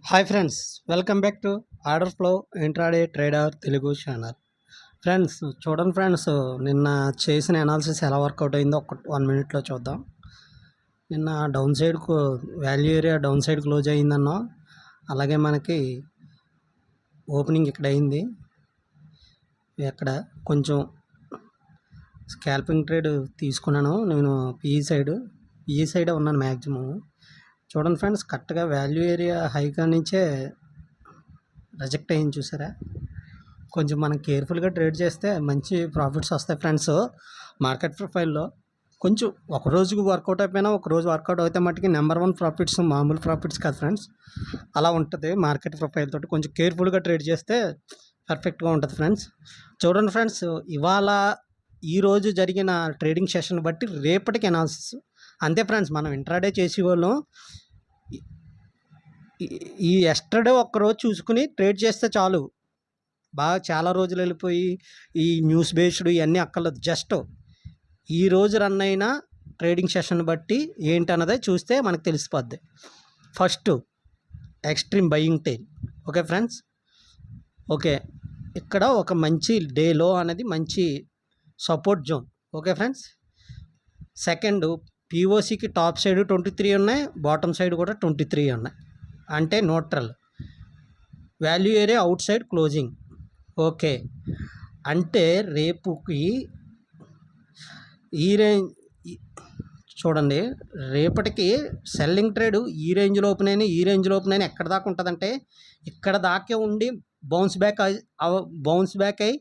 Hi friends, welcome back to order flow intraday trader Telugu channel. Friends చూడండి friends, నిన్న చేసిన analysis ఎలా work out అయిందో ఒక 1 మినిట్లో చూద్దాం. నిన్న డౌన్ సైడ్కు value area down side close అయిందన్నా, అలాగే మనకి ఓపెనింగ్ ఇక్కడ అయింది. ఇక్కడ కొంచెం స్కాల్పింగ్ ట్రేడ్ తీసుకున్నాను నేను. పిఈ సైడ్ ఉన్నాను మ్యాక్సిమం. చూడండి ఫ్రెండ్స్, కరెక్ట్గా వాల్యూ ఏరియా హైగా నుంచే రిజెక్ట్ అయింది చూసారా. కొంచెం మనం కేర్ఫుల్గా ట్రేడ్ చేస్తే మంచి ప్రాఫిట్స్ వస్తాయి ఫ్రెండ్స్. మార్కెట్ ప్రొఫైల్లో కొంచెం ఒక రోజుకు వర్కౌట్ అయిపోయినా ఒక రోజు వర్కౌట్ అయితే మట్టుకి నెంబర్ 1 ప్రాఫిట్స్ మామూలు ప్రాఫిట్స్ కాదు ఫ్రెండ్స్. అలా ఉంటుంది మార్కెట్ ప్రొఫైల్ తోటి. కొంచెం కేర్ఫుల్గా ట్రేడ్ చేస్తే పర్ఫెక్ట్గా ఉంటుంది ఫ్రెండ్స్. చూడండి ఫ్రెండ్స్, ఇవాళ ఈరోజు జరిగిన ట్రేడింగ్ సెషన్ బట్టి రేపటికి అనాలిసిస్ అంతే ఫ్రెండ్స్. మనం ఇంట్రాడే చేసేవాళ్ళం ఈ ఎస్టర్డే ఒక్కరోజు చూసుకుని ట్రేడ్ చేస్తే చాలు. బాగా చాలా రోజులు వెళ్ళిపోయి ఈ న్యూస్ బేస్డ్ ఇవన్నీ అక్కర్లేదు. జస్ట్ ఈరోజు రన్ అయిన ట్రేడింగ్ సెషన్ బట్టి ఏంటన్నదే చూస్తే మనకు తెలిసిపోద్ది. First extreme buying tail. Okay friends, okay, ఇక్కడ ఒక మంచి డేలో అనేది మంచి support zone. Okay friends, second పిఓసికి టాప్ సైడ్ 23 ఉన్నాయి, బాటమ్ సైడ్ కూడా 23 ఉన్నాయి, అంటే neutral. Value area out side closing. Okay, అంటే రేపుకి ఈ రేంజ్ చూడండి, రేపటికి సెల్లింగ్ ట్రేడ్ ఈ రేంజ్లో ఓపెన్ అయినా ఎక్కడ దాకా ఉంటుందంటే ఇక్కడ దాకే ఉండి బౌన్స్ బ్యాక్ అయ్యి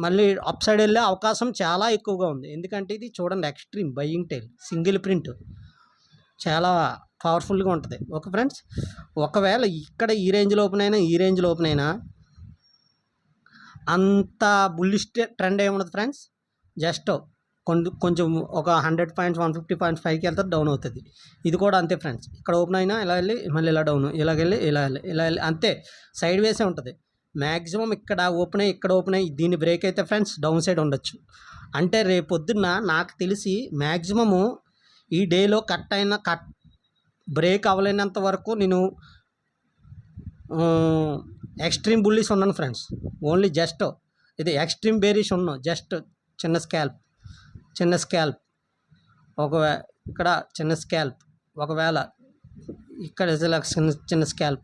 మళ్ళీ అప్ సైడ్ వెళ్ళే అవకాశం చాలా ఎక్కువగా ఉంది. ఎందుకంటే ఇది చూడండి ఎక్స్ట్రీమ్ బయింగ్ టైల్, సింగిల్ ప్రింట్, చాలా పవర్ఫుల్గా ఉంటుంది. ఓకే ఫ్రెండ్స్, ఒకవేళ ఇక్కడ ఈ రేంజ్లో ఓపెన్ అయినా అంత బుల్లిష్ ట్రెండ్ ఏముండదు ఫ్రెండ్స్. జస్ట్ కొంచెం ఒక 100 పాయింట్స్ 150 పాయింట్స్ పైకి వెళ్తే డౌన్ అవుతుంది. ఇది కూడా అంతే ఫ్రెండ్స్. ఇక్కడ ఓపెన్ అయినా ఇలా వెళ్ళి మళ్ళీ ఇలా డౌన్, ఇలాగెళ్ళి ఇలా వెళ్ళి అంతే సైడ్ వేసే ఉంటుంది. మ్యాక్సిమం ఇక్కడ ఓపెన్ అయ్యి దీన్ని బ్రేక్ అయితే ఫ్రెండ్స్ డౌన్ సైడ్ ఉండొచ్చు. అంటే రేపొద్దున్న నాకు తెలిసి మ్యాక్సిమము ఈ డేలో కట్ బ్రేక్ అవ్వలేనంత వరకు నేను ఎక్స్ట్రీమ్ బుల్లిష్ ఉన్నాను ఫ్రెండ్స్. ఓన్లీ జస్ట్ ఇది ఎక్స్ట్రీమ్ బేరిష్ ఉన్నాను. జస్ట్ చిన్న స్కాల్ప్ ఇక్కడ చిన్న స్కాల్ప్, ఒకవేళ ఇక్కడ చిన్న స్కాల్ప్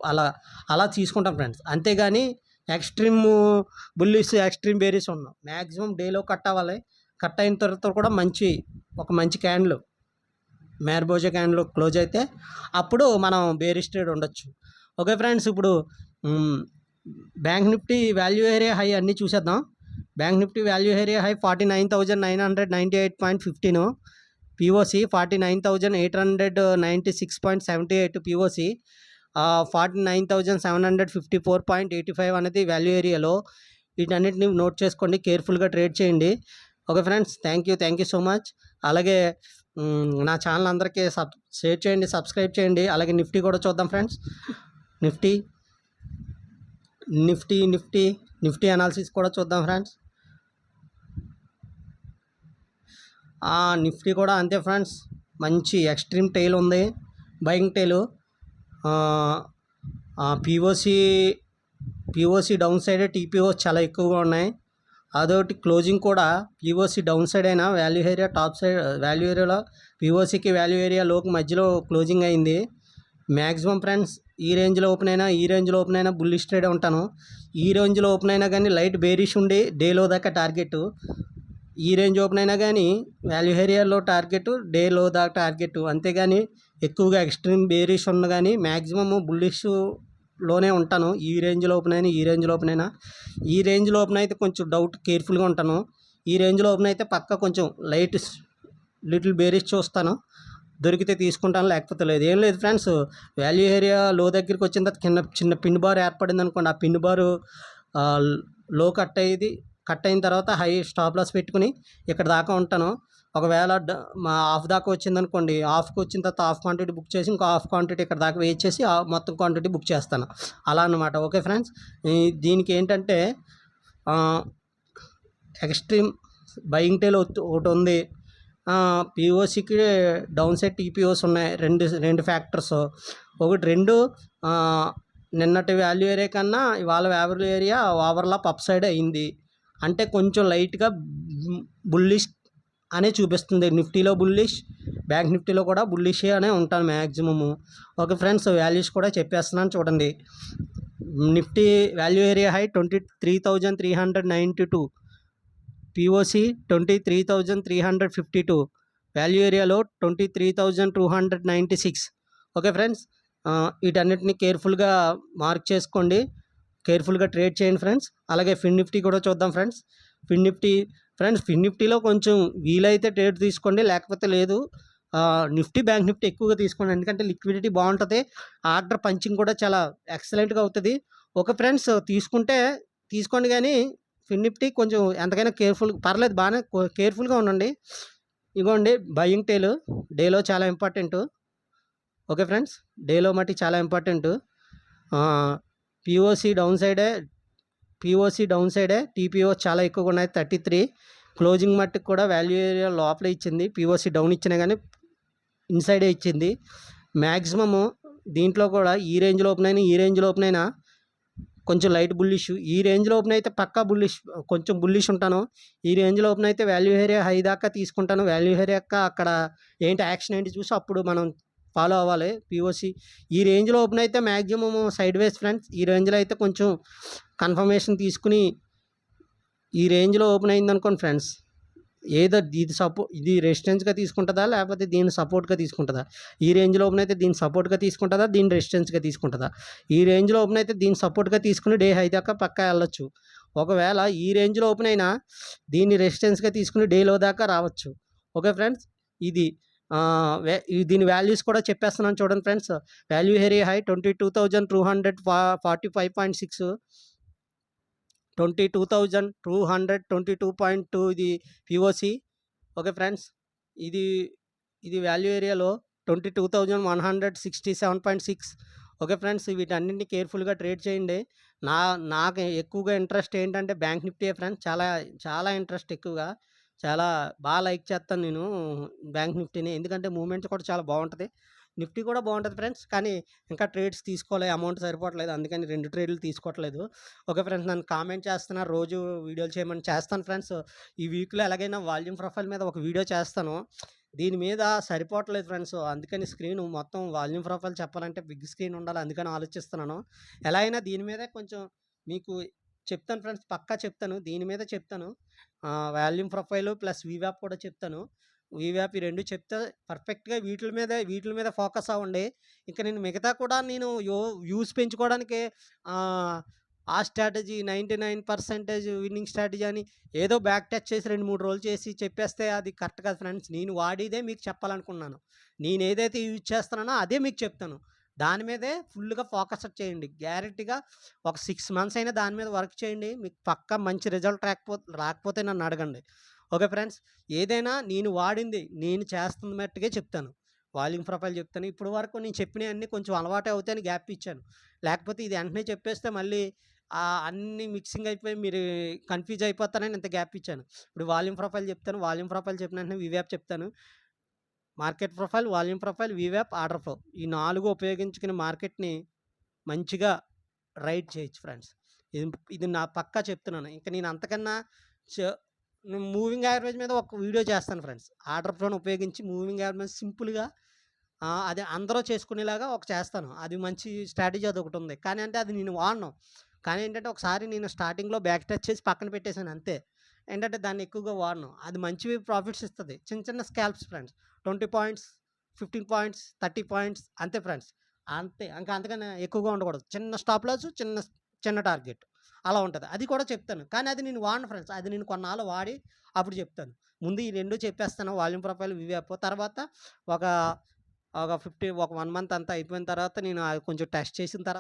అలా తీసుకుంటాం ఫ్రెండ్స్. అంతేగాని ఎక్స్ట్రీమ్ బుల్లిష్ ఎక్స్ట్రీమ్ బేరిష్ ఉన్నాం. మ్యాక్సిమం డేలో కట్ అవ్వాలి. కట్ అయిన తర్వాత కూడా ఒక మంచి క్యాండిల్ మ్యార్బోజా క్యాండిల్ క్లోజ్ అయితే అప్పుడు మనం బేరిష్ ట్రేడ్ ఉండొచ్చు. ఓకే ఫ్రెండ్స్, ఇప్పుడు bank Nifty value area high అన్నీ చూసేద్దాం. Bank Nifty value area high 49,998.15, POC 49,896.78, POC 49,754.85 అనేది వాల్యూ ఏరియాలో. వీటన్నిటిని నోట్ చేసుకోండి, కేర్ఫుల్గా ట్రేడ్ చేయండి. Okay friends, thank you so much. అలాగే నా ఛానల్ అందరికీ షేర్ చేయండి, సబ్స్క్రైబ్ చేయండి. అలాగే నిఫ్టీ కూడా చూద్దాం ఫ్రెండ్స్. నిఫ్టీ అనాలిసిస్ కూడా చూద్దాం ఫ్రెండ్స్. నిఫ్టీ కూడా అంతే ఫ్రెండ్స్, మంచి ఎక్స్ట్రీమ్ టైల్ ఉంది, buying tail. POC down side, TPO చాలా ఎక్కువగా ఉన్నాయి. అదొకటి క్లోజింగ్ కూడా పిఓసి డౌన్ సైడ్ అయినా value area top side, value ఏరియాలో పిఓసికి వాల్యూ ఏరియా లోకి మధ్యలో క్లోజింగ్ అయింది. మ్యాక్సిమం ఫ్రెండ్స్ ఈ రేంజ్లో ఓపెన్ అయినా బుల్లిష్ ట్రేడ్ ఉంటాను. ఈ రేంజ్లో ఓపెన్ అయినా కానీ లైట్ బేరిష్ ఉండి డేలో దాకా టార్గెట్, ఈ రేంజ్ ఓపెన్ అయినా కానీ వాల్యూ ఏరియాలో టార్గెట్, డేలో దాకా టార్గెట్. అంతేగాని ఎక్కువగా ఎక్స్ట్రీమ్ బేరిష్ ఉన్న కానీ మ్యాక్సిమము బుల్లిష్లోనే ఉంటాను. ఈ రేంజ్లో ఓపెన్ అయినా ఈ రేంజ్లో ఓపెన్ అయితే కొంచెం డౌట్, కేర్ఫుల్గా ఉంటాను. ఈ రేంజ్లో ఓపెన్ అయితే పక్క కొంచెం లిటిల్ బేరిష్ చూస్తాను, దొరికితే తీసుకుంటాను, లేకపోతే లేదు. ఏం లేదు ఫ్రెండ్స్, వాల్యూ ఏరియా లో దగ్గరికి వచ్చిన తర్వాత చిన్న పిన్ బార్ ఏర్పడింది అనుకోండి. ఆ పిన్ బారు లో కట్ అయిన తర్వాత హై స్టాప్ లాస్ పెట్టుకుని ఇక్కడ దాకా ఉంటాను. ఒకవేళ మా హాఫ్ దాకా వచ్చిందనుకోండి, హాఫ్కి వచ్చిన తర్వాత హాఫ్ క్వాంటిటీ బుక్ చేసి ఇంకో హాఫ్ క్వాంటిటీ ఇక్కడ దాకా వెయిట్ చేసి మొత్తం క్వాంటిటీ బుక్ చేస్తాను, అలా అన్నమాట. ఓకే ఫ్రెండ్స్, దీనికి ఏంటంటే ఎక్స్ట్రీమ్ బయింగ్ టైల్ ఒకటి ఉంది, పిఓసికి డౌన్ సైడ్ టీపీఓస్ ఉన్నాయి, రెండు ఫ్యాక్టర్స్. ఒకటి 2 నిన్నటి వాల్యూ ఏరియా కన్నా ఇవాళ value area overlap up side అయింది. అంటే కొంచెం లైట్గా బుల్లిష్ అనే చూపిస్తుంది. నిఫ్టీలో బుల్లిష్, బ్యాంక్ నిఫ్టీలో కూడా బుల్లిషే అనే ఉంటాను మ్యాక్సిమము. ఓకే ఫ్రెండ్స్, వాల్యూస్ కూడా చెప్పేస్తున్నాను చూడండి. Nifty value area high 23,392, POC 23,352, value ఏరియాలో 23,296. ఓకే ఫ్రెండ్స్, వీటన్నిటిని కేర్ఫుల్గా మార్క్ చేసుకోండి, కేర్ఫుల్గా ట్రేడ్ చేయండి ఫ్రెండ్స్. అలాగే ఫిన్ నిఫ్టీ కూడా చూద్దాం ఫ్రెండ్స్. ఫిన్ నిఫ్టీలో కొంచెం వీలైతే ట్రేడ్ తీసుకోండి, లేకపోతే లేదు. నిఫ్టీ, బ్యాంక్ నిఫ్టీ ఎక్కువగా తీసుకోండి, ఎందుకంటే లిక్విడిటీ బాగుంటుంది, ఆర్డర్ పంచింగ్ కూడా చాలా ఎక్సలెంట్గా అవుతుంది. ఓకే ఫ్రెండ్స్, తీసుకోండి, కానీ ఫిన్ నిఫ్టీ కొంచెం ఎంతకైనా పర్లేదు, బాగానే కేర్ఫుల్గా ఉండండి. ఇగోండి బయింగ్ డేలో చాలా ఇంపార్టెంట్. ఓకే ఫ్రెండ్స్, డేలో మట్టి చాలా ఇంపార్టెంట్. పిఓసి డౌన్ సైడే, టీపీఓ చాలా ఎక్కువగా ఉన్నాయి 33. క్లోజింగ్ మట్టుకు కూడా వాల్యూ ఏరియా లోపలే ఇచ్చింది. పిఓసి డౌన్ ఇచ్చినా కానీ ఇన్సైడే ఇచ్చింది. మ్యాక్సిమము దీంట్లో కూడా ఈ రేంజ్లో ఓపెన్ అయినా కొంచెం లైట్ బుల్లిష్, ఈ రేంజ్లో ఓపెన్ అయితే పక్కా కొంచెం బుల్లిష్ ఉంటాను. ఈ రేంజ్లో ఓపెన్ అయితే వాల్యూ ఏరియా హై దాకా తీసుకుంటాను. వాల్యూ ఏరియా అక్కడ యాక్షన్ ఏంటి చూసి అప్పుడు మనం ఫాలో అవ్వాలి. పిఓసి ఈ రేంజ్లో ఓపెన్ అయితే మ్యాక్సిమం సైడ్ వేస్ ఫ్రెండ్స్. ఈ రేంజ్లో అయితే కొంచెం కన్ఫర్మేషన్ తీసుకుని ఈ రేంజ్లో ఓపెన్ అయింది అనుకోండి ఫ్రెండ్స్, ఇది రెసిస్టెన్స్గా తీసుకుంటుందా, లేకపోతే దీన్ని సపోర్ట్గా తీసుకుంటుందా? ఈ రేంజ్లో ఓపెన్ అయితే దీన్ని సపోర్ట్గా తీసుకుంటుందా, దీన్ని రెసిస్టెన్స్గా తీసుకుంటుందా? ఈ రేంజ్లో ఓపెన్ అయితే దీన్ని సపోర్ట్గా తీసుకుని డే హై దాకా పక్కా వెళ్ళొచ్చు. ఒకవేళ ఈ రేంజ్లో ఓపెన్ అయినా దీన్ని రెసిస్టెన్స్గా తీసుకుని డేలో దాకా రావచ్చు. ఓకే ఫ్రెండ్స్, దీని వాల్యూస్ కూడా చెప్పేస్తున్నాను చూడండి ఫ్రెండ్స్. వాల్యూ ఏరియా హై 22,245.6, 22,222.2 ఇది పిఓసి. ఓకే ఫ్రెండ్స్, ఇది వాల్యూ ఏరియాలో 22,167.6. ఓకే ఫ్రెండ్స్, వీటన్నింటినీ కేర్ఫుల్గా ట్రేడ్ చేయండి. నాకు ఎక్కువగా ఇంట్రెస్ట్ ఏంటంటే బ్యాంక్ నిఫ్టీ ఫ్రెండ్స్, చాలా చాలా ఇంట్రెస్ట్ ఎక్కువగా, చాలా బాగా లైక్ చేస్తాను నేను బ్యాంక్ నిఫ్టీని, ఎందుకంటే మూమెంట్స్ కూడా చాలా బాగుంటుంది. నిఫ్టీ కూడా బాగుంటుంది ఫ్రెండ్స్, కానీ ఇంకా ట్రేడ్స్ తీసుకోవాలి, అమౌంట్ సరిపోవట్లేదు, అందుకని 2 ట్రేడ్లు తీసుకోవట్లేదు. ఓకే ఫ్రెండ్స్, నన్ను కామెంట్ చేస్తున్నారు, రోజు వీడియోలు చేయమని. చేస్తాను ఫ్రెండ్స్. ఈ వీక్లో ఎలాగైనా వాల్యూమ్ ప్రొఫైల్ మీద ఒక వీడియో చేస్తాను. దీని మీద సరిపోవట్లేదు ఫ్రెండ్స్, అందుకని స్క్రీన్ మొత్తం వాల్యూమ్ ప్రొఫైల్ చెప్పాలంటే బిగ్ స్క్రీన్ ఉండాలి, అందుకని ఆలోచిస్తున్నాను. ఎలా అయినా దీని మీద కొంచెం మీకు చెప్తాను ఫ్రెండ్స్, పక్కా చెప్తాను, దీని మీద చెప్తాను. వాల్యూమ్ ప్రొఫైల్ ప్లస్ వీవ్యాప్ కూడా చెప్తాను. వీవ్యాప్ ఈ 2 చెప్తే పర్ఫెక్ట్గా వీటి మీద ఫోకస్ అవ్వండి. ఇంకా నేను మిగతా కూడా వ్యూస్ పెంచుకోవడానికి ఆ స్ట్రాటజీ 99% విన్నింగ్ స్ట్రాటజీ అని ఏదో బ్యాక్ టచ్ చేసి 2-3 రోజులు చేసి చెప్పేస్తే అది కరెక్ట్ కాదు ఫ్రెండ్స్. నేను వాడిదే మీకు చెప్పాలనుకున్నాను. నేను ఏదైతే యూజ్ చేస్తున్నానో అదే మీకు చెప్తాను. దాని మీదే ఫుల్గా ఫోకస్ చేయండి. గ్యారెంటీగా ఒక 6 మంత్స్ అయినా దాని మీద వర్క్ చేయండి, మీకు పక్కా మంచి రిజల్ట్ రాకపోతే నన్ను అడగండి. ఓకే ఫ్రెండ్స్, ఏదైనా నేను చేస్తున్న మట్టుగా చెప్తాను. వాల్యూమ్ ప్రొఫైల్ చెప్తాను. ఇప్పుడు వరకు నేను చెప్పినవన్నీ కొంచెం అలవాటు అవుతాయని గ్యాప్ ఇచ్చాను, లేకపోతే ఇది వెంటనే చెప్పేస్తే మళ్ళీ అన్నీ మిక్సింగ్ అయిపోయి మీరు కన్ఫ్యూజ్ అయిపోతానని ఇంత గ్యాప్ ఇచ్చాను. ఇప్పుడు వాల్యూమ్ ప్రొఫైల్ చెప్తాను. వాల్యూమ్ ప్రొఫైల్ చెప్పిన వెంటనే వీవ్యాప్ చెప్తాను. మార్కెట్ ప్రొఫైల్, వాల్యూమ్ ప్రొఫైల్, వీవ్యాప్, ఆర్డర్ ఫ్లో, ఈ 4 ఉపయోగించుకుని మార్కెట్ని మంచిగా రైడ్ చేయొచ్చు ఫ్రెండ్స్. ఇది నా పక్కా చెప్తున్నాను. ఇంకా నేను అంతకన్నా మూవింగ్ యావరేజ్ మీద ఒక వీడియో చేస్తాను ఫ్రెండ్స్. ఆర్డర్ ఫ్లోని ఉపయోగించి మూవింగ్ యావరేజ్ సింపుల్గా అది అందరూ చేసుకునేలాగా చేస్తాను. అది మంచి స్ట్రాటజీ అదొకటి ఉంది, కానీ అంటే అది నేను వాడను. కానీ ఏంటంటే ఒకసారి నేను స్టార్టింగ్లో బ్యాక్ టచ్ చేసి పక్కన పెట్టేశాను అంతే. ఏంటంటే దాన్ని ఎక్కువగా వాడను. అది మంచి ప్రాఫిట్స్ ఇస్తుంది. చిన్న స్కాల్ప్స్ ఫ్రెండ్స్, 20 పాయింట్స్, 15 పాయింట్స్, 30 పాయింట్స్ అంతే ఫ్రెండ్స్, అంతే. అంతకన్నా ఎక్కువగా ఉండకూడదు. చిన్న స్టాప్ లాస్, చిన్న టార్గెట్ అలా ఉంటుంది. అది కూడా చెప్తాను, కానీ అది నేను వాడను ఫ్రెండ్స్. అది నేను కొన్నాళ్ళు వాడి అప్పుడు చెప్తాను. ముందు ఈ 2 చెప్పేస్తాను, వాల్యూమ్ ప్రొఫైల్, వీవ్యాప్. తర్వాత ఒక 1 మంత్ అంతా అయిపోయిన తర్వాత నేను కొంచెం టెస్ట్ చేసిన తర్వాత